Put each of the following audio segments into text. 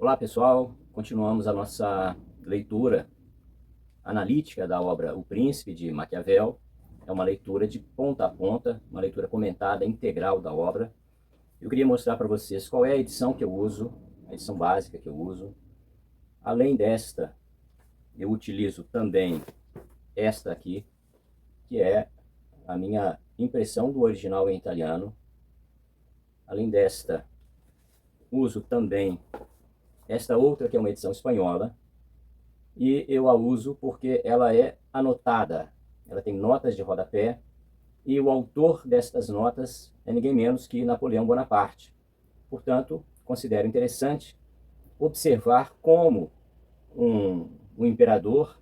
Olá pessoal, continuamos a nossa leitura analítica da obra O Príncipe de Maquiavel. É uma leitura de ponta a ponta, uma leitura comentada integral da obra. Eu queria mostrar para vocês qual é a edição que eu uso, a edição básica que eu uso. Além desta, eu utilizo também esta aqui, que é a minha impressão do original em italiano. Além desta, uso também esta outra, que é uma edição espanhola, e eu a uso porque ela é anotada. Ela tem notas de rodapé, e o autor destas notas é ninguém menos que Napoleão Bonaparte. Portanto, considero interessante observar como um imperador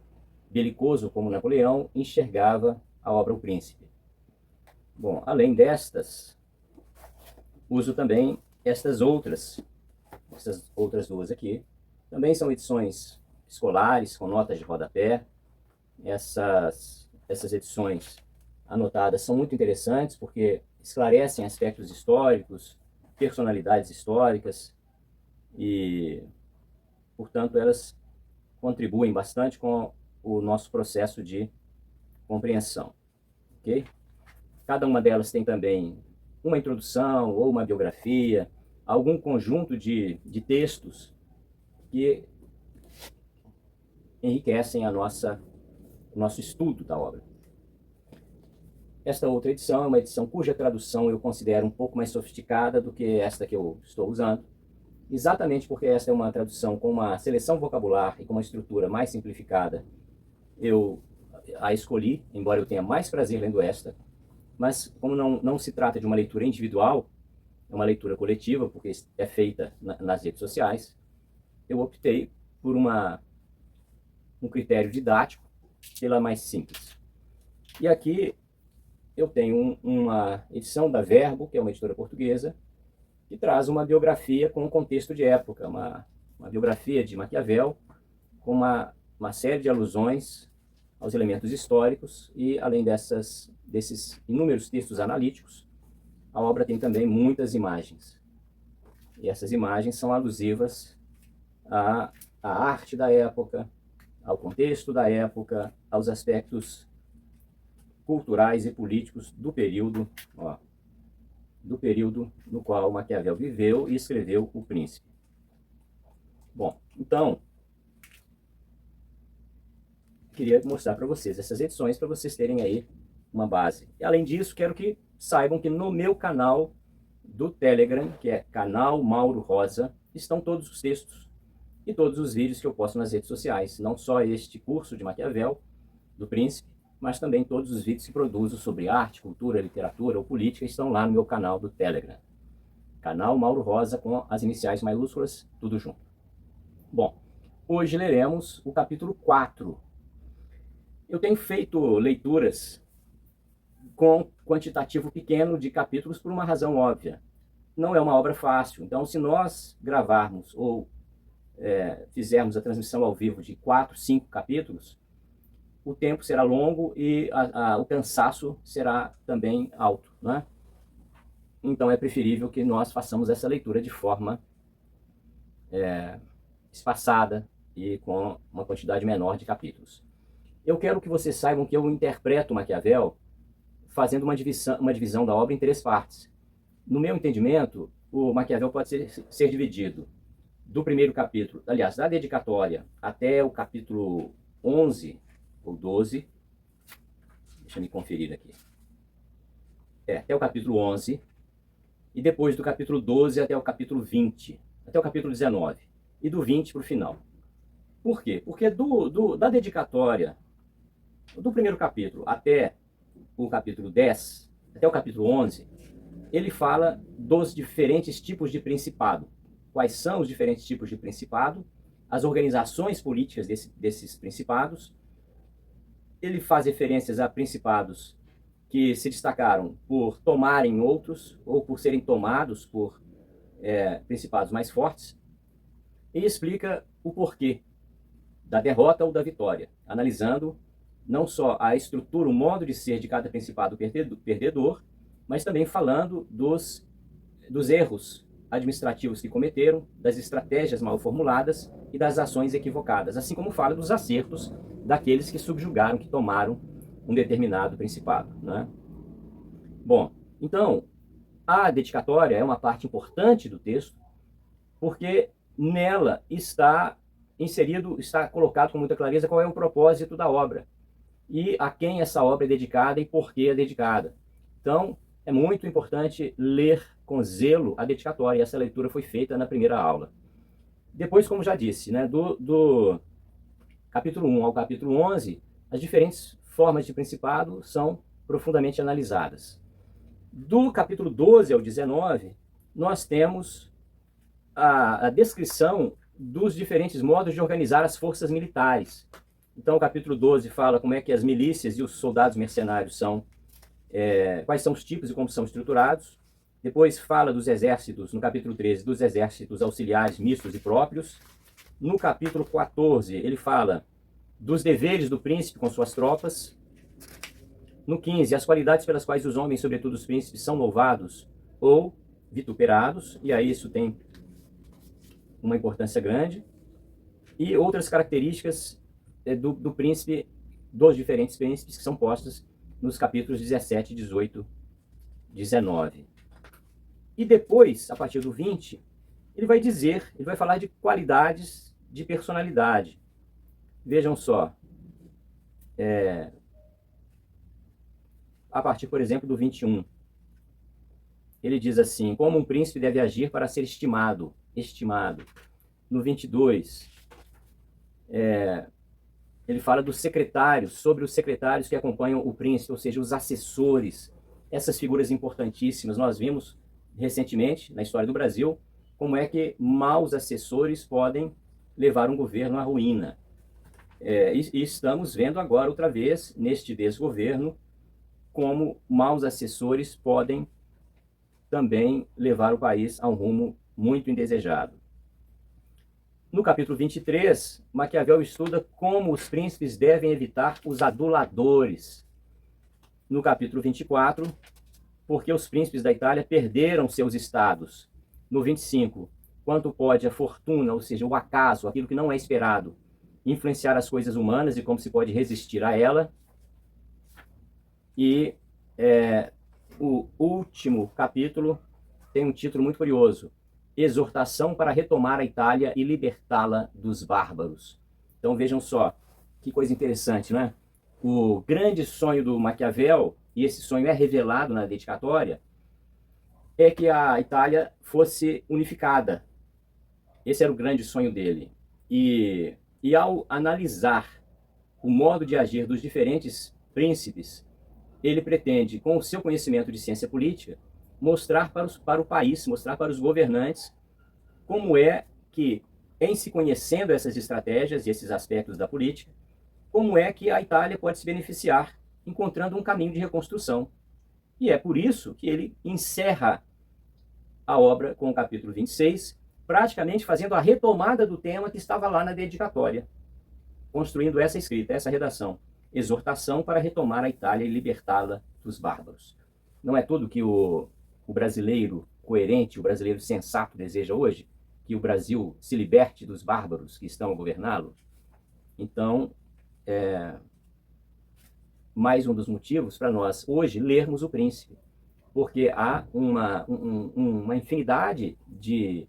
belicoso como Napoleão enxergava a obra O Príncipe. Bom, além destas, uso também essas outras duas aqui. Também são edições escolares, com notas de rodapé. Essas edições anotadas são muito interessantes porque esclarecem aspectos históricos, personalidades históricas e, portanto, elas contribuem bastante com o nosso processo de compreensão. Ok? Cada uma delas tem também uma introdução ou uma biografia, algum conjunto de textos que enriquecem o nosso estudo da obra. Esta outra edição é uma edição cuja tradução eu considero um pouco mais sofisticada do que esta que eu estou usando, exatamente porque esta é uma tradução com uma seleção vocabular e com uma estrutura mais simplificada. Eu a escolhi, embora eu tenha mais prazer lendo esta, mas como não se trata de uma leitura individual, é uma leitura coletiva, porque é feita nas redes sociais, eu optei por um critério didático pela mais simples. E aqui eu tenho uma edição da Verbo, que é uma editora portuguesa, que traz uma biografia com um contexto de época, uma biografia de Maquiavel, com uma série de alusões aos elementos históricos, e além desses inúmeros textos analíticos, a obra tem também muitas imagens. E essas imagens são alusivas à arte da época, ao contexto da época, aos aspectos culturais e políticos do período no qual Maquiavel viveu e escreveu O Príncipe. Bom, então, queria mostrar para vocês essas edições, para vocês terem aí uma base. E, além disso, quero que saibam que no meu canal do Telegram, que é Canal Mauro Rosa, estão todos os textos e todos os vídeos que eu posto nas redes sociais. Não só este curso de Maquiavel, do Príncipe, mas também todos os vídeos que produzo sobre arte, cultura, literatura ou política estão lá no meu canal do Telegram. Canal Mauro Rosa, com as iniciais maiúsculas, tudo junto. Bom, hoje leremos o capítulo 4. Eu tenho feito leituras com quantitativo pequeno de capítulos por uma razão óbvia. Não é uma obra fácil, então se nós gravarmos ou fizermos a transmissão ao vivo de 4, 5 capítulos, o tempo será longo e o cansaço será também alto, né? Então é preferível que nós façamos essa leitura de forma espaçada e com uma quantidade menor de capítulos. Eu quero que vocês saibam que eu interpreto Maquiavel fazendo uma divisão da obra em 3 partes. No meu entendimento, o Maquiavel pode ser dividido do primeiro capítulo, aliás, da dedicatória, até o capítulo 11 ou 12, deixa eu me conferir aqui, até o capítulo 11, e depois do capítulo 12 até o capítulo 20, até o capítulo 19, e do 20 para o final. Por quê? Porque da dedicatória, do primeiro capítulo até o capítulo 10, até o capítulo 11, ele fala dos diferentes tipos de principado. Quais são os diferentes tipos de principado, as organizações políticas desses principados. Ele faz referências a principados que se destacaram por tomarem outros ou por serem tomados por principados mais fortes, e explica o porquê da derrota ou da vitória, analisando não só a estrutura, o modo de ser de cada principado perdedor, mas também falando dos erros administrativos que cometeram, das estratégias mal formuladas e das ações equivocadas, assim como fala dos acertos daqueles que subjugaram, que tomaram um determinado principado, né? Bom, então, a dedicatória é uma parte importante do texto, porque nela está inserido, está colocado com muita clareza qual é o propósito da obra e a quem essa obra é dedicada e por que é dedicada. Então, é muito importante ler com zelo a dedicatória, e essa leitura foi feita na primeira aula. Depois, como já disse, né, do capítulo 1 ao capítulo 11, as diferentes formas de principado são profundamente analisadas. Do capítulo 12 ao 19, nós temos a descrição dos diferentes modos de organizar as forças militares. Então, o capítulo 12 fala como é que as milícias e os soldados mercenários são, quais são os tipos e como são estruturados. Depois fala dos exércitos, no capítulo 13, dos exércitos auxiliares mistos e próprios. No capítulo 14, ele fala dos deveres do príncipe com suas tropas. No 15, as qualidades pelas quais os homens, sobretudo os príncipes, são louvados ou vituperados, e aí isso tem uma importância grande. E outras características do príncipe, dos diferentes príncipes, que são postas nos capítulos 17, 18, 19. E depois, a partir do 20, ele vai falar de qualidades de personalidade. Vejam só, a partir, por exemplo, do 21, ele diz assim: como um príncipe deve agir para ser estimado. No 22, ele fala dos secretários, sobre os secretários que acompanham o príncipe, ou seja, os assessores, essas figuras importantíssimas. Nós vimos recentemente, na história do Brasil, como é que maus assessores podem levar um governo à ruína. E estamos vendo agora, outra vez, neste desgoverno, como maus assessores podem também levar o país a um rumo muito indesejado. No capítulo 23, Maquiavel estuda como os príncipes devem evitar os aduladores. No capítulo 24, porque os príncipes da Itália perderam seus estados. No 25, quanto pode a fortuna, ou seja, o acaso, aquilo que não é esperado, influenciar as coisas humanas e como se pode resistir a ela. E o último capítulo tem um título muito curioso: Exortação para retomar a Itália e libertá-la dos bárbaros. Então vejam só, que coisa interessante, não é? O grande sonho do Maquiavel, e esse sonho é revelado na dedicatória, é que a Itália fosse unificada. Esse era o grande sonho dele. E ao analisar o modo de agir dos diferentes príncipes, ele pretende, com o seu conhecimento de ciência política, mostrar para o país, mostrar para os governantes como é que, em se conhecendo essas estratégias e esses aspectos da política, como é que a Itália pode se beneficiar, encontrando um caminho de reconstrução. E é por isso que ele encerra a obra com o capítulo 26, praticamente fazendo a retomada do tema que estava lá na dedicatória, construindo essa escrita, essa redação: exortação para retomar a Itália e libertá-la dos bárbaros. Não é tudo que o brasileiro coerente, o brasileiro sensato deseja hoje? Que o Brasil se liberte dos bárbaros que estão a governá-lo? Então, mais um dos motivos para nós hoje lermos o Príncipe, porque há uma infinidade de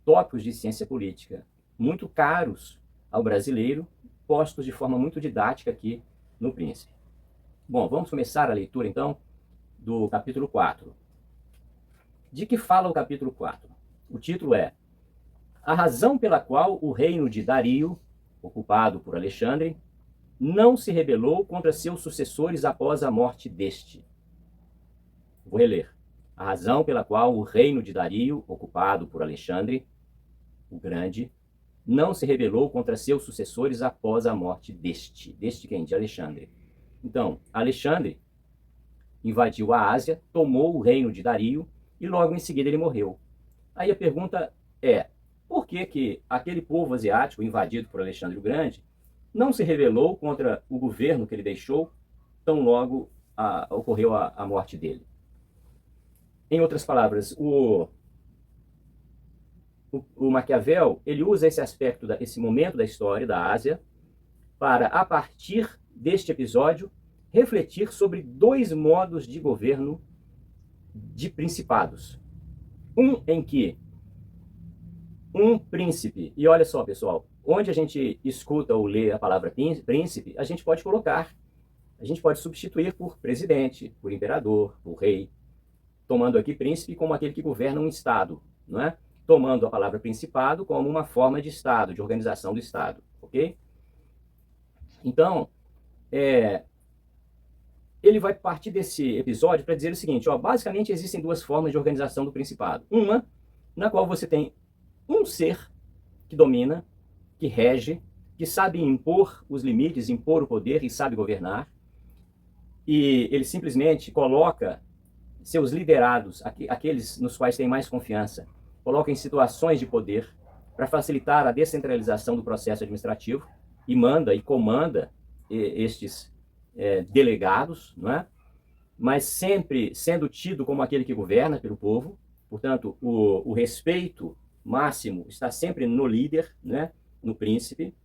tópicos de ciência política muito caros ao brasileiro, postos de forma muito didática aqui no Príncipe. Bom, vamos começar a leitura então do capítulo 4. De que fala o capítulo 4? O título é A razão pela qual o reino de Dario, ocupado por Alexandre, não se rebelou contra seus sucessores após a morte deste. Vou reler. A razão pela qual o reino de Dario, ocupado por Alexandre, o Grande, não se rebelou contra seus sucessores após a morte deste. Deste quem? De Alexandre. Então, Alexandre invadiu a Ásia, tomou o reino de Dario e logo em seguida ele morreu. Aí a pergunta é: por que aquele povo asiático invadido por Alexandre o Grande não se rebelou contra o governo que ele deixou tão logo ocorreu a morte dele? Em outras palavras, o o Maquiavel, ele usa esse aspecto, esse momento da história da Ásia, para, a partir deste episódio, refletir sobre dois modos de governo de principados. Um em que um príncipe, e olha só, pessoal, onde a gente escuta ou lê a palavra príncipe, a gente pode substituir por presidente, por imperador, por rei, tomando aqui príncipe como aquele que governa um estado, não é? Tomando a palavra principado como uma forma de estado, de organização do estado, ok? Então, ele vai partir desse episódio para dizer o seguinte, ó, basicamente existem duas formas de organização do principado. Uma, na qual você tem um ser que domina, que rege, que sabe impor os limites, impor o poder e sabe governar, e ele simplesmente coloca seus liderados, aqueles nos quais tem mais confiança, coloca em situações de poder para facilitar a descentralização do processo administrativo e manda e comanda estes delegados, não é? Mas sempre sendo tido como aquele que governa pelo povo. Portanto, o respeito máximo está sempre no líder, né? No príncipe.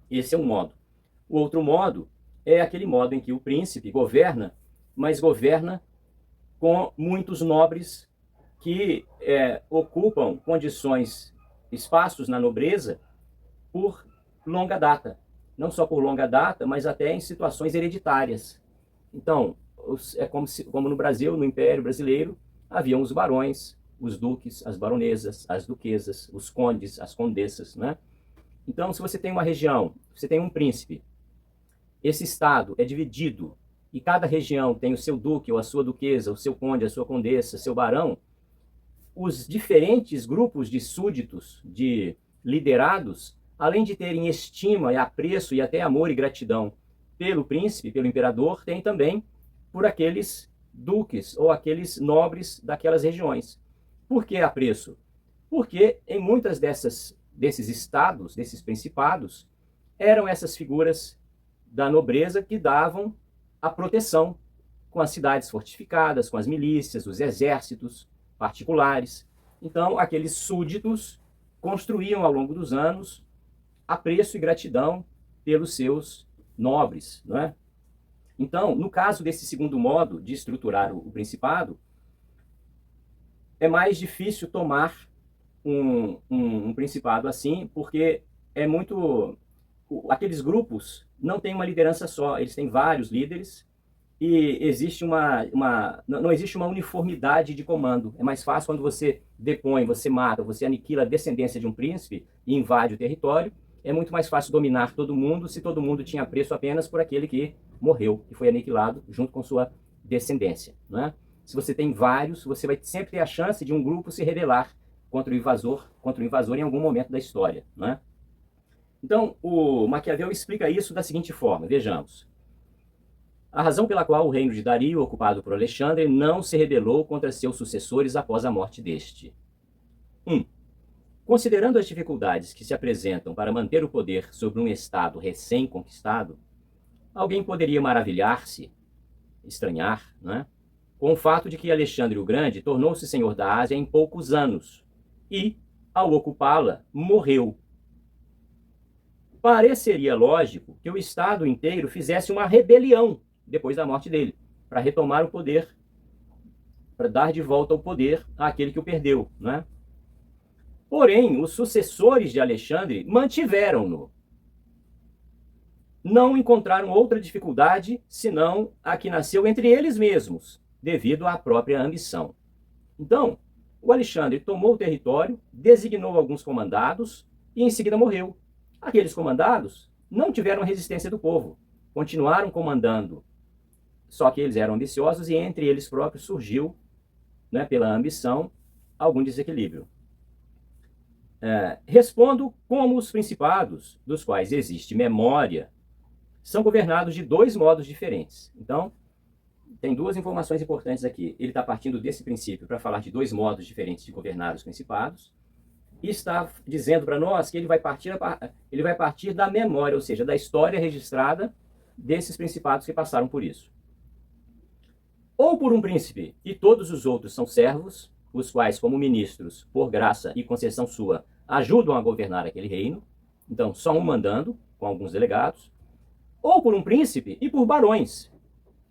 Esse é um modo. O outro modo é aquele modo em que o príncipe governa, mas governa com muitos nobres que ocupam condições, espaços na nobreza por longa data. Não só por longa data, mas até em situações hereditárias. Então, é como no Brasil, no Império Brasileiro, haviam os barões, os duques, as baronesas, as duquesas, os condes, as condessas, né? Então, se você tem uma região, você tem um príncipe, esse estado é dividido e cada região tem o seu duque ou a sua duquesa, o seu conde, a sua condessa, seu barão, os diferentes grupos de súditos, de liderados, além de terem estima e apreço e até amor e gratidão pelo príncipe, pelo imperador, tem também por aqueles duques ou aqueles nobres daquelas regiões. Por que apreço? Porque em muitas desses estados, desses principados, eram essas figuras da nobreza que davam a proteção com as cidades fortificadas, com as milícias, os exércitos particulares. Então, aqueles súditos construíam ao longo dos anos apreço e gratidão pelos seus nobres, não é? Então, no caso desse segundo modo de estruturar o principado, é mais difícil tomar um principado assim, porque aqueles grupos não têm uma liderança só, eles têm vários líderes e existe não existe uma uniformidade de comando. É mais fácil quando você depõe, você mata, você aniquila a descendência de um príncipe e invade o território. É muito mais fácil dominar todo mundo se todo mundo tinha apreço apenas por aquele que morreu, que foi aniquilado junto com sua descendência, não é? Se você tem vários, você vai sempre ter a chance de um grupo se rebelar contra o invasor em algum momento da história, não é? Então, o Maquiavel explica isso da seguinte forma, vejamos. A razão pela qual o reino de Dario, ocupado por Alexandre, não se rebelou contra seus sucessores após a morte deste. 1. Considerando as dificuldades que se apresentam para manter o poder sobre um estado recém-conquistado, alguém poderia maravilhar-se, estranhar, né, com o fato de que Alexandre o Grande tornou-se senhor da Ásia em poucos anos e, ao ocupá-la, morreu. Pareceria lógico que o estado inteiro fizesse uma rebelião depois da morte dele, para retomar o poder, para dar de volta o poder àquele que o perdeu, né? Porém, os sucessores de Alexandre mantiveram-no. Não encontraram outra dificuldade senão a que nasceu entre eles mesmos, devido à própria ambição. Então, o Alexandre tomou o território, designou alguns comandados e em seguida morreu. Aqueles comandados não tiveram resistência do povo, continuaram comandando, só que eles eram ambiciosos e entre eles próprios surgiu, né, pela ambição, algum desequilíbrio. Respondo como os principados, dos quais existe memória, são governados de dois modos diferentes. Então, tem duas informações importantes aqui. Ele está partindo desse princípio para falar de dois modos diferentes de governar os principados, e está dizendo para nós que ele vai partir da memória, ou seja, da história registrada desses principados que passaram por isso. Ou por um príncipe, e todos os outros são servos, os quais, como ministros, por graça e concessão sua, ajudam a governar aquele reino, então só um mandando, com alguns delegados, ou por um príncipe e por barões,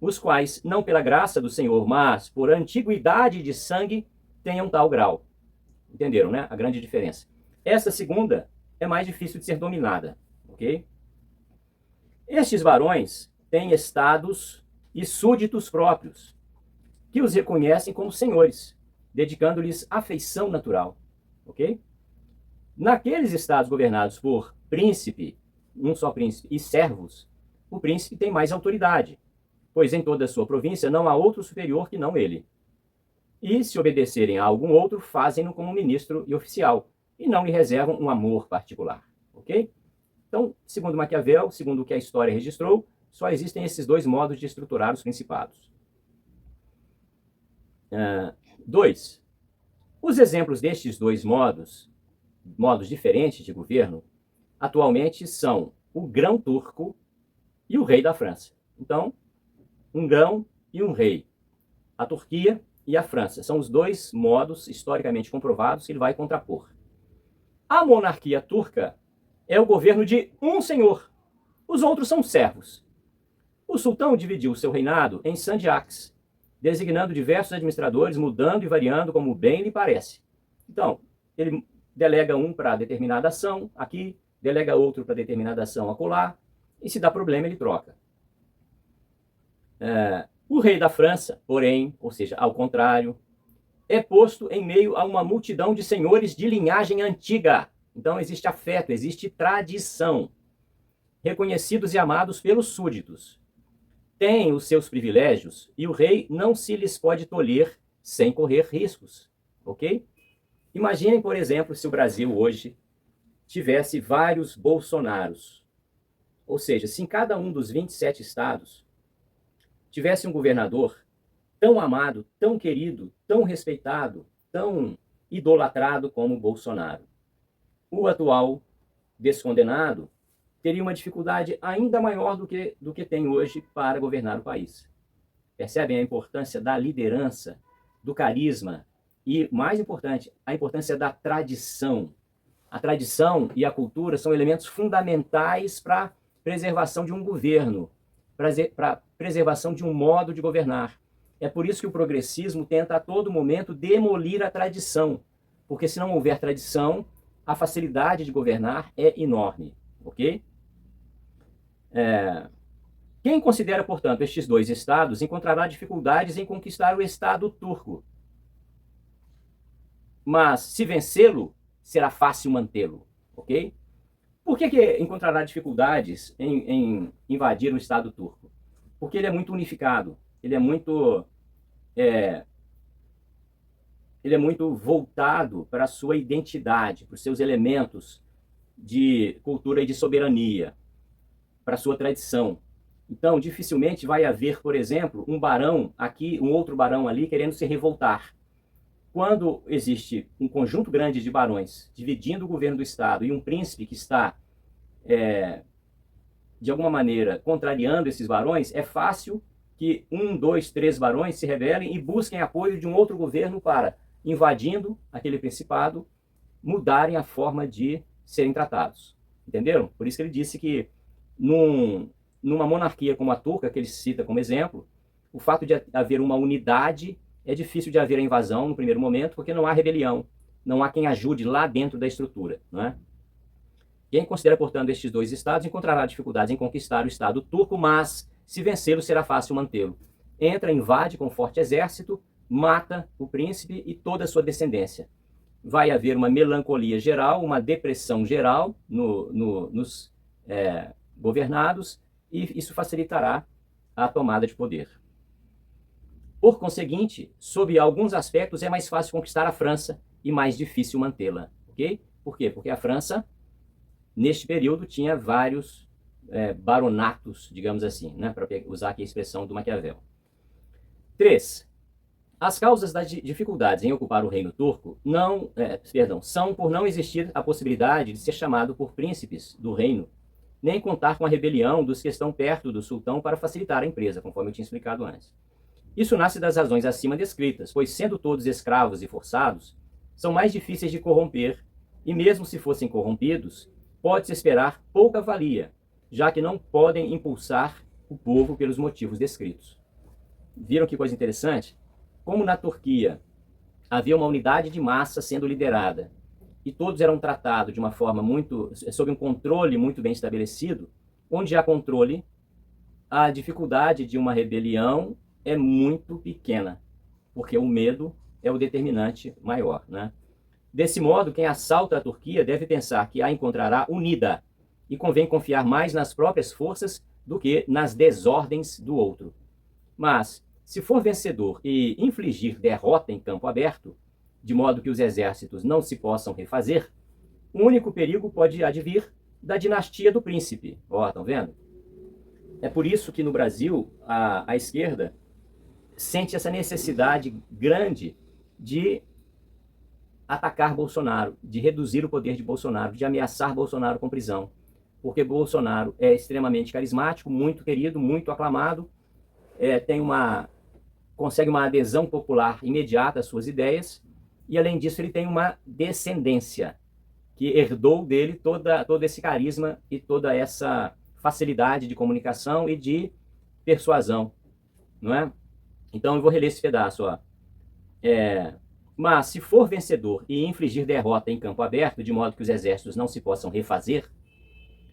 os quais, não pela graça do Senhor, mas por antiguidade de sangue, tenham tal grau. Entenderam, né? A grande diferença. Essa segunda é mais difícil de ser dominada, ok? Estes barões têm estados e súditos próprios, que os reconhecem como senhores, dedicando-lhes afeição natural, ok? Naqueles estados governados por príncipe, um só príncipe, e servos, o príncipe tem mais autoridade, pois em toda a sua província não há outro superior que não ele. E, se obedecerem a algum outro, fazem-no como ministro e oficial, e não lhe reservam um amor particular, ok? Então, segundo Maquiavel, segundo o que a história registrou, só existem esses dois modos de estruturar os principados. 2. Os exemplos destes dois modos diferentes de governo, atualmente são o grão-turco e o rei da França. Então, um grão e um rei. A Turquia e a França são os dois modos historicamente comprovados que ele vai contrapor. A monarquia turca é o governo de um senhor. Os outros são servos. O sultão dividiu seu reinado em sandiaks, designando diversos administradores, mudando e variando como bem lhe parece. Então, ele delega um para determinada ação aqui, delega outro para determinada ação acolá, e se dá problema ele troca. O rei da França, porém, ou seja, ao contrário, é posto em meio a uma multidão de senhores de linhagem antiga. Então existe afeto, existe tradição, reconhecidos e amados pelos súditos. Tem os seus privilégios e o rei não se lhes pode tolher sem correr riscos, ok? Imaginem, por exemplo, se o Brasil hoje tivesse vários Bolsonaros. Ou seja, se em cada um dos 27 estados tivesse um governador tão amado, tão querido, tão respeitado, tão idolatrado como o Bolsonaro. O atual descondenado teria uma dificuldade ainda maior do que tem hoje para governar o país. Percebem a importância da liderança, do carisma e, mais importante, a importância da tradição. A tradição e a cultura são elementos fundamentais para a preservação de um governo, para a preservação de um modo de governar. É por isso que o progressismo tenta a todo momento demolir a tradição, porque se não houver tradição, a facilidade de governar é enorme, ok? Quem considera, portanto, estes dois estados encontrará dificuldades em conquistar o Estado turco. Mas, se vencê-lo, será fácil mantê-lo, ok? Por que encontrará dificuldades em invadir o Estado turco? Porque ele é muito unificado, ele é muito voltado para a sua identidade, para os seus elementos de cultura e de soberania, para a sua tradição. Então, dificilmente vai haver, por exemplo, um barão aqui, um outro barão ali, querendo se revoltar. Quando existe um conjunto grande de barões dividindo o governo do Estado e um príncipe que está, de alguma maneira, contrariando esses barões, é fácil que 1, 2, 3 barões se rebelem e busquem apoio de um outro governo para, invadindo aquele principado, mudarem a forma de serem tratados. Entenderam? Por isso que ele disse que numa monarquia como a turca, que ele cita como exemplo, o fato de haver uma unidade é difícil de haver a invasão no primeiro momento, porque não há rebelião, não há quem ajude lá dentro da estrutura, não é? Quem considera, portanto, estes dois estados encontrará dificuldades em conquistar o Estado turco, mas, se vencê-lo, será fácil mantê-lo. Entra, invade com forte exército, mata o príncipe e toda a sua descendência. Vai haver uma melancolia geral, uma depressão geral nos governados, e isso facilitará a tomada de poder. Por conseguinte, sob alguns aspectos, é mais fácil conquistar a França e mais difícil mantê-la. Ok? Por quê? Porque a França, neste período, tinha vários baronatos, digamos assim, né? Para usar aqui a expressão do Maquiavel. 3. As causas das dificuldades em ocupar o reino turco são por não existir a possibilidade de ser chamado por príncipes do reino, nem contar com a rebelião dos que estão perto do sultão para facilitar a empresa, conforme eu tinha explicado antes. Isso nasce das razões acima descritas, pois sendo todos escravos e forçados, são mais difíceis de corromper e mesmo se fossem corrompidos, pode-se esperar pouca valia, já que não podem impulsar o povo pelos motivos descritos. Viram que coisa interessante? Como na Turquia havia uma unidade de massa sendo liderada e todos eram tratados de uma forma sob um controle muito bem estabelecido, onde há controle, a dificuldade de uma rebelião é muito pequena, porque o medo é o determinante maior, né? Desse modo, quem assalta a Turquia deve pensar que a encontrará unida e convém confiar mais nas próprias forças do que nas desordens do outro. Mas, se for vencedor e infligir derrota em campo aberto, de modo que os exércitos não se possam refazer, o único perigo pode advir da dinastia do príncipe. Ó, estão vendo? É por isso que no Brasil a esquerda sente essa necessidade grande de atacar Bolsonaro, de reduzir o poder de Bolsonaro, de ameaçar Bolsonaro com prisão. Porque Bolsonaro é extremamente carismático, muito querido, muito aclamado, consegue uma adesão popular imediata às suas ideias, e além disso ele tem uma descendência que herdou dele todo esse carisma e toda essa facilidade de comunicação e de persuasão, não é? Então eu vou reler esse pedaço, ó. Mas se for vencedor e infligir derrota em campo aberto, de modo que os exércitos não se possam refazer,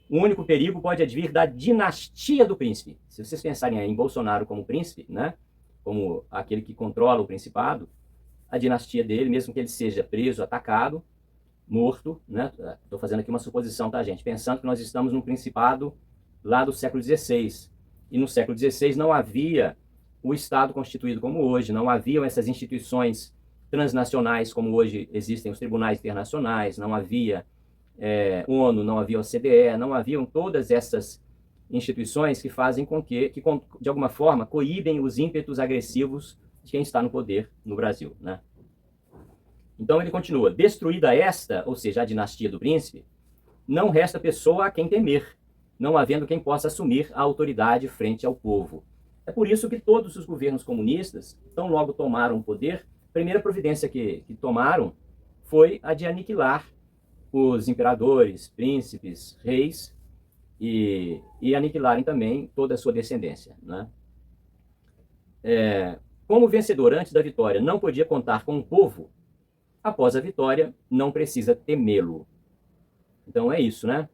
o único perigo pode advir da dinastia do príncipe. Se vocês pensarem em Bolsonaro como príncipe, né, como aquele que controla o principado, a dinastia dele, mesmo que ele seja preso, atacado, morto, né? Estou fazendo aqui uma suposição, tá, gente? Pensando que nós estamos num principado lá do século XVI. E no século XVI não havia o Estado constituído como hoje, não haviam essas instituições transnacionais como hoje existem os tribunais internacionais, não havia ONU, não havia OCDE, não haviam todas essas instituições que fazem com que, de alguma forma, coíbem os ímpetos agressivos de quem está no poder no Brasil, né? Então ele continua: destruída esta, ou seja, a dinastia do príncipe, não resta pessoa a quem temer, não havendo quem possa assumir a autoridade frente ao povo. É por isso que todos os governos comunistas, tão logo tomaram o poder, a primeira providência que tomaram foi a de aniquilar os imperadores, príncipes, reis e aniquilarem também toda a sua descendência, né? Como o vencedor antes da vitória não podia contar com o povo, após a vitória não precisa temê-lo. Então é isso, né?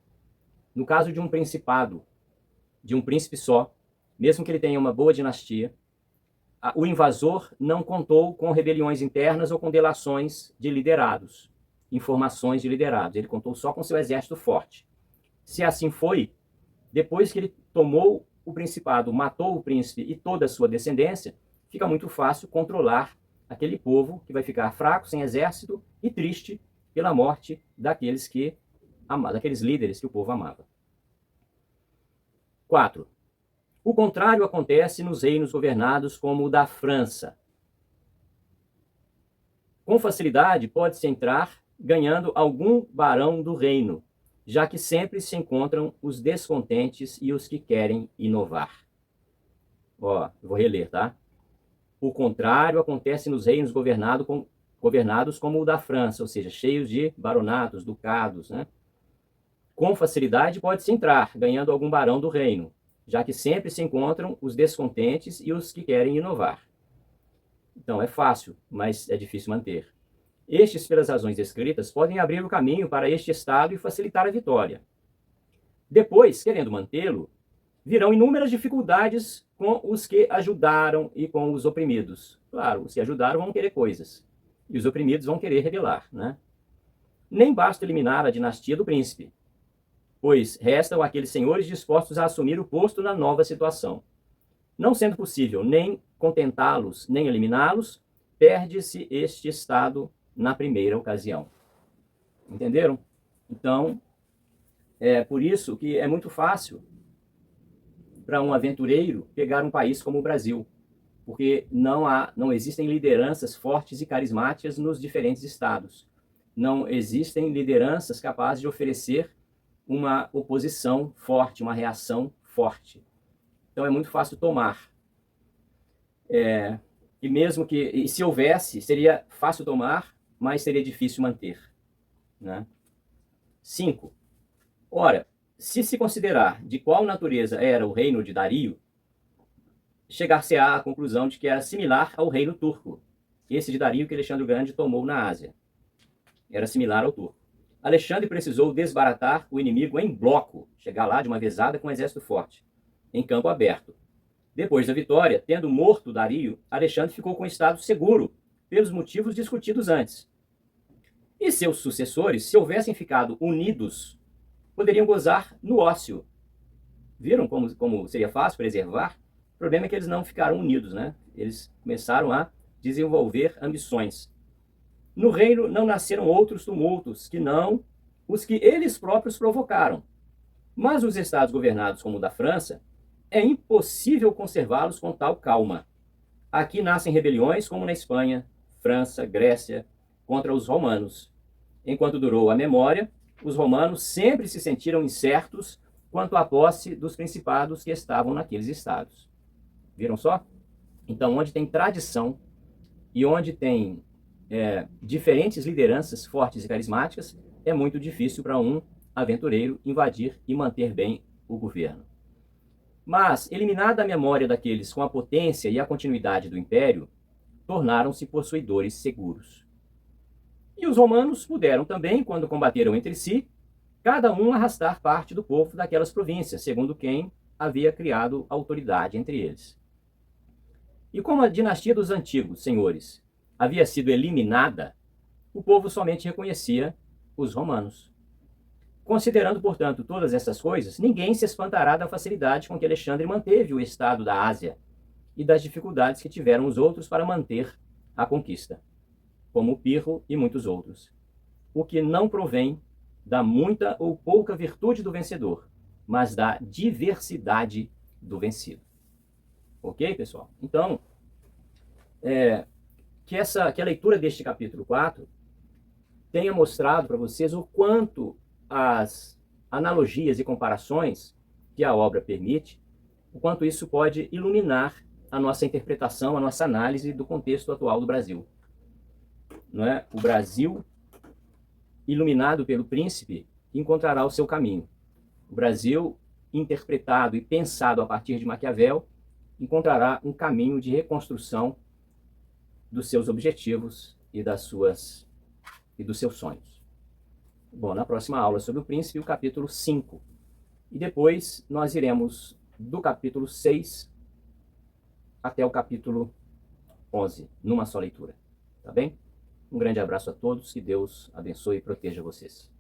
No caso de um principado, de um príncipe só, mesmo que ele tenha uma boa dinastia, o invasor não contou com rebeliões internas ou com delações de liderados, informações de liderados. Ele contou só com seu exército forte. Se assim foi, depois que ele tomou o principado, matou o príncipe e toda a sua descendência, fica muito fácil controlar aquele povo que vai ficar fraco, sem exército e triste pela morte daqueles líderes que o povo amava. 4. O contrário acontece nos reinos governados como o da França. Com facilidade pode-se entrar ganhando algum barão do reino, já que sempre se encontram os descontentes e os que querem inovar. Ó, eu vou reler, tá? O contrário acontece nos reinos governados como o da França, ou seja, cheios de baronatos, ducados, né? Com facilidade pode-se entrar ganhando algum barão do reino, já que sempre se encontram os descontentes e os que querem inovar. Então é fácil, mas é difícil manter. Estes, pelas razões descritas, podem abrir o caminho para este estado e facilitar a vitória. Depois, querendo mantê-lo, virão inúmeras dificuldades com os que ajudaram e com os oprimidos. Claro, os que ajudaram vão querer coisas, e os oprimidos vão querer rebelar, né? Nem basta eliminar a dinastia do príncipe, pois restam aqueles senhores dispostos a assumir o posto na nova situação. Não sendo possível nem contentá-los, nem eliminá-los, perde-se este estado na primeira ocasião. Entenderam? Então, é por isso que é muito fácil para um aventureiro pegar um país como o Brasil, porque não existem lideranças fortes e carismáticas nos diferentes estados. Não existem lideranças capazes de oferecer uma oposição forte, uma reação forte. Então é muito fácil tomar. E se houvesse, seria fácil tomar, mas seria difícil manter, né? 5. Ora, se considerar de qual natureza era o reino de Dario, chegar-se-á à conclusão de que era similar ao reino turco, esse de Dario que Alexandre o Grande tomou na Ásia. Era similar ao turco. Alexandre precisou desbaratar o inimigo em bloco, chegar lá de uma vezada com um exército forte, em campo aberto. Depois da vitória, tendo morto Dario, Alexandre ficou com o estado seguro, pelos motivos discutidos antes. E seus sucessores, se houvessem ficado unidos, poderiam gozar no ócio. Viram como seria fácil preservar? O problema é que eles não ficaram unidos, né? Eles começaram a desenvolver ambições. No reino não nasceram outros tumultos, que não os que eles próprios provocaram. Mas os estados governados como o da França, é impossível conservá-los com tal calma. Aqui nascem rebeliões como na Espanha, França, Grécia, contra os romanos. Enquanto durou a memória, os romanos sempre se sentiram incertos quanto à posse dos principados que estavam naqueles estados. Viram só? Então, onde tem tradição e onde tem diferentes lideranças fortes e carismáticas, é muito difícil para um aventureiro invadir e manter bem o governo. Mas, eliminada a memória daqueles com a potência e a continuidade do império, tornaram-se possuidores seguros. E os romanos puderam também, quando combateram entre si, cada um arrastar parte do povo daquelas províncias, segundo quem havia criado autoridade entre eles. E como a dinastia dos antigos senhores havia sido eliminada, o povo somente reconhecia os romanos. Considerando, portanto, todas essas coisas, ninguém se espantará da facilidade com que Alexandre manteve o estado da Ásia e das dificuldades que tiveram os outros para manter a conquista, como Pirro e muitos outros, o que não provém da muita ou pouca virtude do vencedor, mas da diversidade do vencido. Ok, pessoal? Então, que a leitura deste capítulo 4 tenha mostrado para vocês o quanto as analogias e comparações que a obra permite, o quanto isso pode iluminar a nossa interpretação, a nossa análise do contexto atual do Brasil. Não é? O Brasil, iluminado pelo príncipe, encontrará o seu caminho. O Brasil, interpretado e pensado a partir de Maquiavel, encontrará um caminho de reconstrução dos seus objetivos e dos seus sonhos. Bom, na próxima aula sobre o príncipe, o capítulo 5. E depois nós iremos do capítulo 6 até o capítulo 11, numa só leitura. Tá bem? Um grande abraço a todos, que Deus abençoe e proteja vocês.